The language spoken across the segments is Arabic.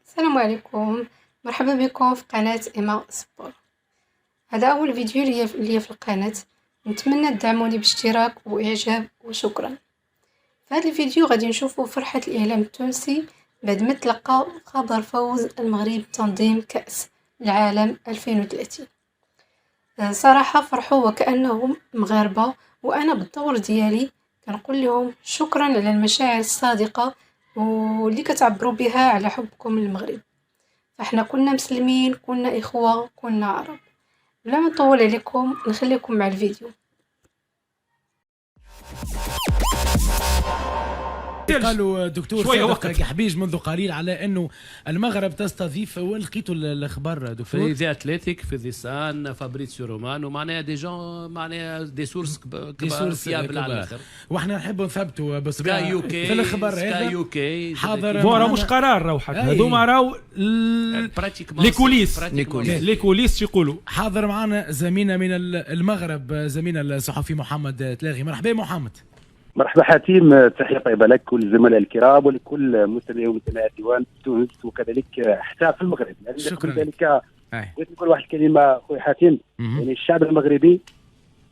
السلام عليكم. مرحبا بكم في قناة إيما سبور. هذا أول فيديو ليا في القناة. نتمنى تدعموني باشتراك وإعجاب وشكرا. في هذا الفيديو غادي نشوفوا فرحة الإعلام التونسي بعد ما تلقى خبر فوز المغرب بتنظيم كأس العالم 2030. صراحة فرحوا وكأنهم مغاربة، وأنا بالدور ديالي كنقول لهم شكرا على المشاعر الصادقة واللي كتعبروا بها على حبكم للمغرب. فاحنا كنا مسلمين، كنا إخوة، كنا عرب. بلا ما نطول عليكم نخليكم مع الفيديو. قالوا دكتور صادق قحبيج منذ قليل على انه المغرب تستضيف، وين لقيتوا الاخبار دكتور؟ في ذا اتلتيك في ذيسان فابريتسيو رومانو، معناها دي جون، معناها دي سورس كبار فيابل على الاخر. واحنا نحبوا نثبتوا بطبيعه سكاي يوكي في الخبر هذا سكاي يوكي حاضر. فورا مش قرار راهو حتى هذوما راهو لي كوليس يقولوا. حاضر معنا زميلنا من المغرب، زميلنا الصحفي محمد تلاغي. مرحبا محمد. مرحبا حاتم، تحية طيبة لك وللزملاء الكرام ولكل مستمعي ومستمعات ديوان تونس وكذلك حتى في المغرب. شكرا ذلك بغيت نقول واحد الكلمة خويا حاتم، يعني الشعب المغربي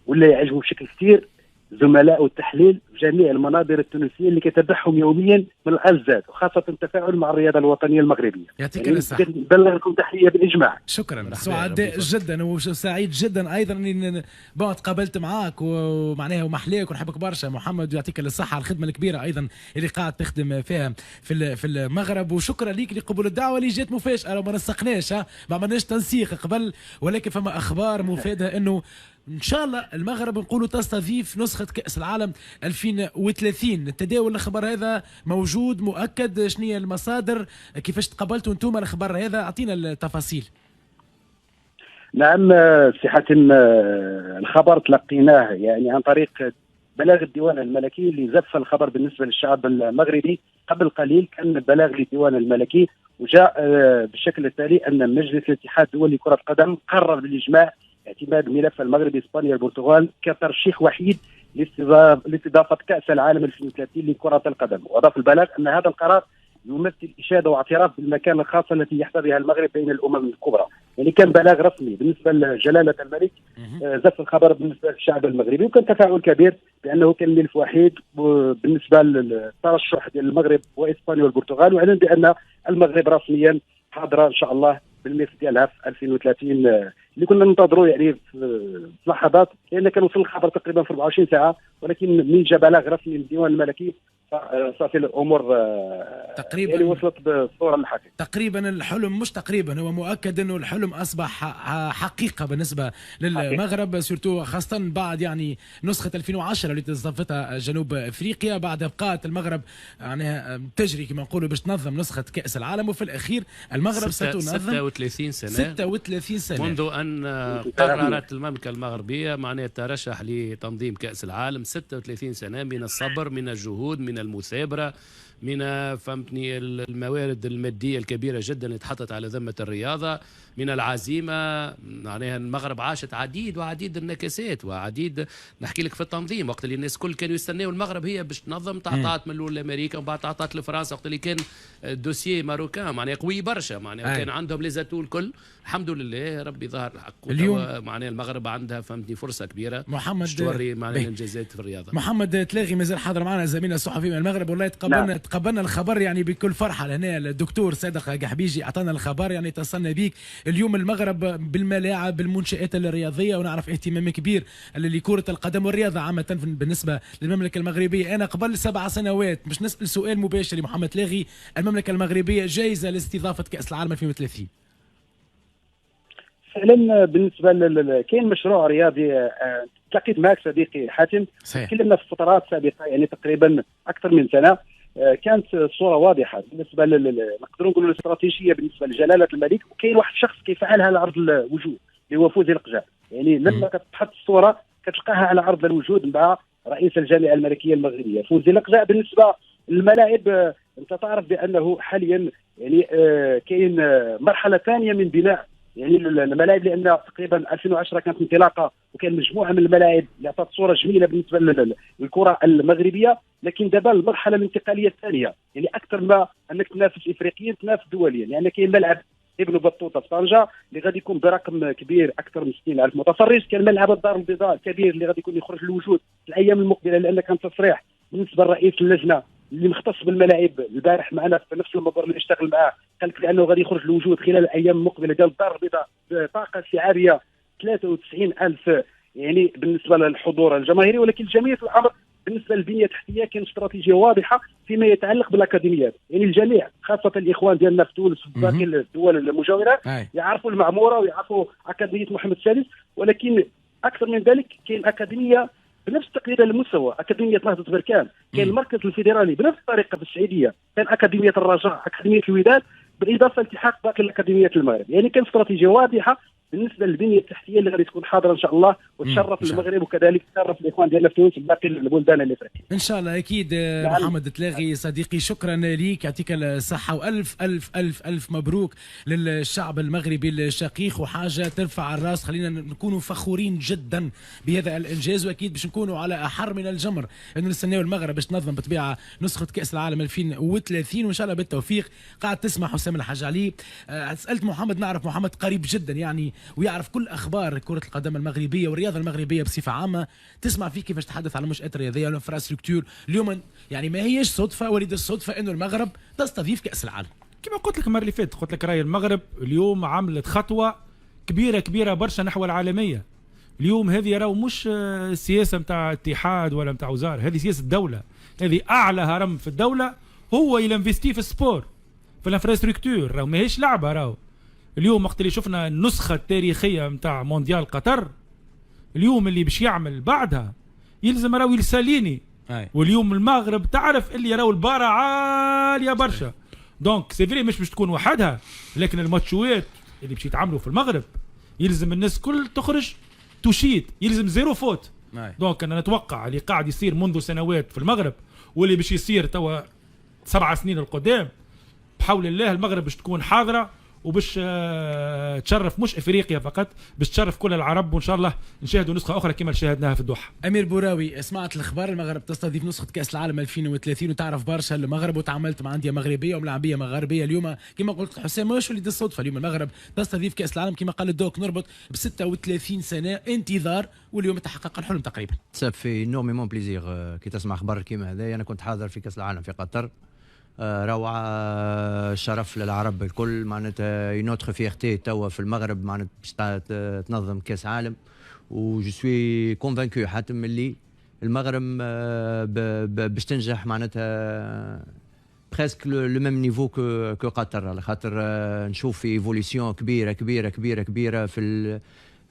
ولا يعجبه بشكل كثير زملاء التحليل في جميع المنابر التونسية اللي كتابعهم يوميا من الغزات، وخاصة التفاعل مع الرياضة الوطنية المغربية. يعطيك يعني الصحة. نبلغ لكم تحية بالإجماع. شكرا، سعداء جدا وسعيد جدا ايضا اني تقابلت معاك ومعناها ومحليك ونحبك برشا محمد، ويعطيك الصحه على الخدمه الكبيره ايضا اللي قاعد تخدم فيها في المغرب. وشكرا ليك لقبول الدعوه اللي جات مفاجاه، ما نسقناش، ما عملناش تنسيق قبل، ولكن فما اخبار مفاده انه ان شاء الله المغرب نقولوا تستضيف نسخه كاس العالم 2030. التداول الخبر هذا موجود مؤكد؟ شنو هي المصادر؟ كيفاش تقبلتوا انتم الخبر هذا؟ اعطينا التفاصيل. نعم سي حاتم، الخبر تلقيناه يعني عن طريق بلاغ الديوان الملكي اللي زف الخبر بالنسبه للشعب المغربي. قبل قليل كان بلاغ للديوان الملكي وجاء بالشكل التالي ان مجلس الاتحاد الدولي لكره القدم قرر بالاجماع اعتماد ملف المغرب اسبانيا والبرتغال كترشيح وحيد لاستضافه كاس العالم 2030 لكره القدم. واضاف البلاغ ان هذا القرار يمثل اشاده واعتراف بالمكانه الخاصه التي يحتضيها المغرب بين الامم الكبرى. يعني كان بلاغ رسمي بالنسبه لجلاله الملك، زف الخبر بالنسبه للشعب المغربي، وكان تفاعل كبير بانه كان ملف وحيد بالنسبه للترشح ديال المغرب واسبانيا والبرتغال، واعلن بان المغرب رسميا حاضره ان شاء الله بالملف ديالها في 2030 اللي كنا ننتظروا يعني في لحظات، لان كان وصل الخبر تقريبا في 24 ساعه، ولكن من جاء بلاغ رسمي للديوان الملكي صافي الامور تقريبا يعني وصلت بالصوره الحقيقيه. تقريبا الحلم، مش تقريبا، هو مؤكد انه الحلم اصبح حقيقه بالنسبه للمغرب، سورتو خاصه بعد يعني نسخه 2010 اللي استضافتها جنوب افريقيا. بعد بقات المغرب يعني تجري كما نقولوا باش تنظم نسخه كاس العالم، وفي الاخير المغرب ستنظم 36 سنه منذ ان قررت المملكه المغربيه معناها الترشح لتنظيم كاس العالم. 36 سنه من الصبر، من الجهود، من المثابرة، من فهمتني الموارد المادية الكبيرة جدا اللي اتحطت على ذمة الرياضة، من العزيمة. معناها المغرب عاشت عديد النكسات وعديد، نحكي لك في التنظيم وقت اللي الناس كل كانوا يستناوا المغرب هي باش تنظم، تعطات من الاول لامريكا وبعد تعطات لفرنسا، وقت اللي كان الدوسيي ماروكان معناها قوي برشا، معناها كان عندهم ليزاتو الكل. الحمد لله ربي ظهر الحق اليوم. معناها المغرب عندها فهمتني فرصة كبيرة محمد توري معناها الانجازات في الرياضة. محمد تلاغي مازال حاضر معنا زميلنا الصحفي من المغرب، والله تقبلنا الخبر يعني بكل فرحة. لهنا الدكتور صادق قحبيجي اعطانا الخبر، يعني اتصلنا بيك اليوم. المغرب بالملاعب بالمنشآت الرياضية، ونعرف اهتمام كبير لكرة القدم والرياضة عامة بالنسبة للمملكة المغربية. أنا قبل 7 سنوات مش نسأل سؤال مباشر لمحمد تلاغي، المملكة المغربية جاهزة لاستضافة كأس العالم 2030؟ فعلا بالنسبه كاين مشروع رياضي. تلاقيت معك صديقي حاتم، تكلمنا في فترات سابقه يعني تقريبا اكثر من سنه. كانت الصوره واضحه بالنسبه نقدروا نقولوا الاستراتيجيه بالنسبه لجلاله الملك، وكاين واحد الشخص كيفعلها على ارض الوجود اللي هو فوزي القجع. يعني لما كتحط الصوره كتلقاها على ارض الوجود مع رئيس الجامعه الملكيه المغربيه فوزي القجع. بالنسبه للملاعب انت تعرف بانه حاليا يعني كاين مرحله ثانيه من بناء يعني الملاعب، لان تقريبا 2010 كانت انطلاقه وكان مجموعه من الملاعب اللي عطات صوره جميله بالنسبه للكره المغربيه. لكن دابا المرحله الانتقاليه الثانيه، يعني اكثر ما انك تنافس افريقيا تنافس دوليا، لان كاين ملعب ابن بطوطه في طنجه اللي غادي يكون برقم كبير اكثر من 60,000 متفرج. كان ملعب الدار البيضاء الكبير اللي غادي يكون يخرج للوجود في الايام المقبله، لان كان تصريح بالنسبه لرئيس اللجنه اللي مختص بالملاعب البارح معنا في نفس المبر اللي اشتغل معاه، قال لك بانه غادي يخرج للوجود خلال الايام المقبله ديال الدار البيضاء بطاقه استيعابيه 93,000 يعني بالنسبه للحضور الجماهيري. ولكن جميع الامر بالنسبه للبنيه التحتيه كاين استراتيجيه واضحه فيما يتعلق بالاكاديميات. يعني الجميع خاصه الاخوان ديالنا في تونس وفي باقي الدول المجاوره يعرفوا المعموره ويعرفوا اكاديميه محمد السادس، ولكن اكثر من ذلك كاين اكاديميه بنفس تقريبا المستوى، اكاديميه نهضه بركان، كاين المركز الفيدرالي بنفس الطريقه في السعيديه، كان اكاديميه الرجاء، اكاديميه الوداد، بالاضافه لالتحاق باقي الاكاديميات المغرب. يعني كان استراتيجيه واضحه بالنسبه للبنيه التحتيه اللي غادي تكون حاضره ان شاء الله وتشرف المغرب وكذلك تشرف الاخوان ديالنا في تونس وباقي البلدان الافريقيه. ان شاء الله اكيد. محمد تلاغي صديقي شكرا ليك، يعطيك الصحه والف الف الف الف مبروك للشعب المغربي الشقيق، وحاجه ترفع الراس. خلينا نكونوا فخورين جدا بهذا الانجاز، واكيد باش نكونوا على احر من الجمر انه نستناو المغرب باش تنظم بطبيعه نسخه كاس العالم 2030 وان شاء الله بالتوفيق. قاعد تسمع حسام الحاج علي. سالت محمد، نعرف محمد قريب جدا يعني ويعرف كل اخبار كره القدم المغربيه والرياضه المغربيه بصفه عامه. تسمع فيه كيفاش تحدث على المنشات الرياضيه والانفراستركتور. اليوم يعني ما هيش صدفه وليد الصدفه انه المغرب تستضيف كاس العالم. كما قلت لك المره اللي فاتت، قلت لك راي المغرب اليوم عملت خطوه كبيره برشا نحو العالميه. اليوم هذه راهو مش السياسه نتاع اتحاد ولا نتاع وزاره، هذه سياسه الدوله. هذه اعلى هرم في الدوله هو ينفستي في السبور في الانفراستركتور. راهو ماهيش لعبه. راهو اليوم وقت اللي شفنا النسخه التاريخيه نتاع مونديال قطر، اليوم اللي باش يعمل بعدها يلزم راهو يلساليني. واليوم المغرب تعرف اللي راهو البارة عاليه برشا. دونك سي فري مش باش تكون وحدها، لكن الماتشوات اللي باش يتعملوا في المغرب يلزم الناس كل تخرج تشيد، يلزم زيرو فوت. دونك انا نتوقع اللي قاعد يصير منذ سنوات في المغرب واللي باش يصير توا 7 سنين القدام، بحول الله المغرب باش تكون حاضره وباش تشرف مش افريقيا فقط، باش تشرف كل العرب. وان شاء الله نشاهدوا نسخه اخرى كما شاهدناها في الدوحه. امير بوراوي، سمعت الاخبار المغرب تستضيف نسخه كاس العالم 2030 وتعرف برشا المغرب وتعاملت مع انديه مغربيه وملاعبيه مغربيه. اليوم كما قلت حسام مش وليد الصدفه، اليوم المغرب تستضيف كاس العالم كما قال الدوك نربط ب 36 سنه انتظار، واليوم تحقق الحلم تقريبا. في انورميمون بليزير كي تسمع اخبار كيما هذا. انا كنت حاضر في كاس العالم في قطر، روعه شرف للعرب الكل. معناتها نوتر فيرتي توا في المغرب معناتها باش تنظم كاس عالم، و جو سوي كونفانكو حاتم اللي المغرب باش تنجح معناتها بريسك لو ميم نيفو كو قطر، على خاطر نشوف في ايفوليسيون كبيره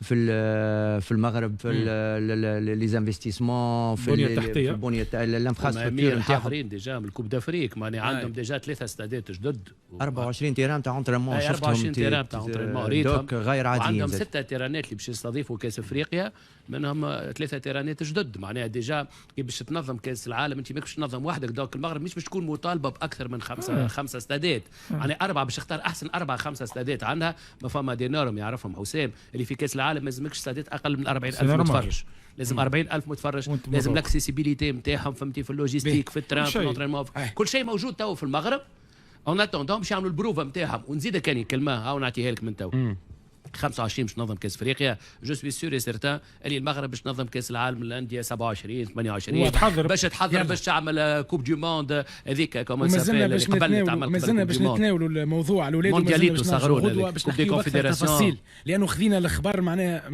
في المغرب في لي زانفستيسمون في البنيه الانفراستركتور حاضرين ديجا من الكوب دافريك. ماني عندهم ديجا 3 استادات جدد، 24 تيران تاع اونترينمون، 24 تيران تاع اونترينمون دوك غير عاديين. عندهم 6 تيرانات اللي باش يستضيفوا كاس افريقيا، منهم 3 تيرانات جدد. معناها ديجا كي باش تنظم كاس العالم انت ماكش تنظم وحدك. دوك المغرب مش باش تكون مطالبه باكثر من 5 استادات، يعني 4 باش تختار احسن 4-5 استادات عندها. ما فما دي نورم يعرفهم حسام اللي في كاس العالم ما لازمكش استادات اقل من 40,000 متفرج. لازم 40,000 متفرج، لازم الاكسيسيبيليتي نتاعهم فهمتي في اللوجيستيك في التران في الانترينمون، كل شيء موجود تو في المغرب. اون اتوندون باش يعملوا البروفه نتاعهم. ونزيد كان كلمه هاو نعطيها لك من تو 25 باش نظم كاس افريقيا. جو سوي سور سيرتان اللي المغرب باش تنظم كاس العالم للانديه 27 28 باش تحضر باش تعمل كوب دو موند هذيك كومون سابيل قبل تعمل. مازلنا باش نتناولوا الموضوع الاولاد موندياليتو صغرون باش نحكيو تفاصيل، لانه خذينا الاخبار معناها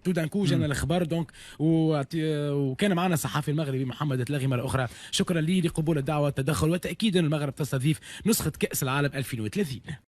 تو دانكو جانا الاخبار. دونك وكان معنا الصحافي المغربي محمد تلاغي مره اخرى. شكرا لي لقبول الدعوه والتدخل، وتاكيد ان المغرب تستضيف نسخه كاس العالم 2030.